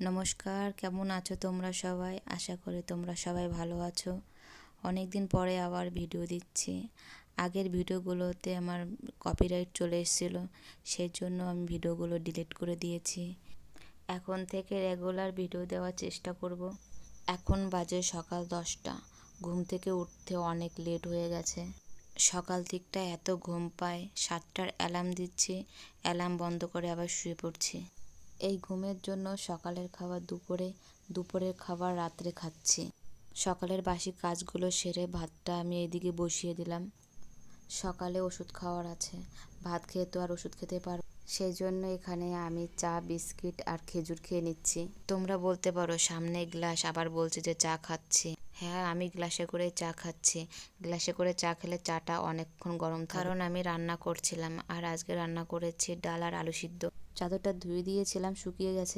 নমস্কার, কেমন আছো তোমরা সবাই? আশা করি তোমরা সবাই ভালো আছো। অনেক দিন পরে আবার ভিডিও দিচ্ছি। আগের ভিডিওগুলোতে আমার কপিরাইট চলে এসেছিলো, সেই জন্য আমি ভিডিওগুলো ডিলিট করে দিয়েছি। এখন থেকে রেগুলার ভিডিও দেওয়ার চেষ্টা করব। এখন বাজে সকাল 10টা। ঘুম থেকে উঠতে অনেক লেট হয়ে গেছে। সকাল দিকটা এত ঘুম পায়, 7টার অ্যালার্ম দিচ্ছি, অ্যালার্ম বন্ধ করে আবার শুয়ে পড়ছি। এই ঘুমের জন্য সকালের খাবার দুপুরের খাবার রাত্রে খাচ্ছি। সকালের বাসি কাজগুলো সেরে ভাতটা আমি এইদিকে বসিয়ে দিলাম। সকালে ওষুধ খাওয়ার আছে, ভাত খেয়ে তো আর ওষুধ খেতে পারবো, সেই জন্য এখানে আমি চা, বিস্কিট আর খেজুর খেয়ে নিচ্ছি। তোমরা বলতে পারো সামনে গ্লাস, আবার বলছে যে চা খাচ্ছি। হ্যাঁ, আমি গ্লাসে করে চা খাচ্ছি। গ্লাসে করে চা খেলে চাটা অনেকক্ষণ গরম থাকে। কারণ আমি রান্না করছিলাম, আর আজকে রান্না করেছি ডাল আর আলু সিদ্ধ। চাদরটা ধুয়ে দিয়েছিলাম, শুকিয়ে গেছে।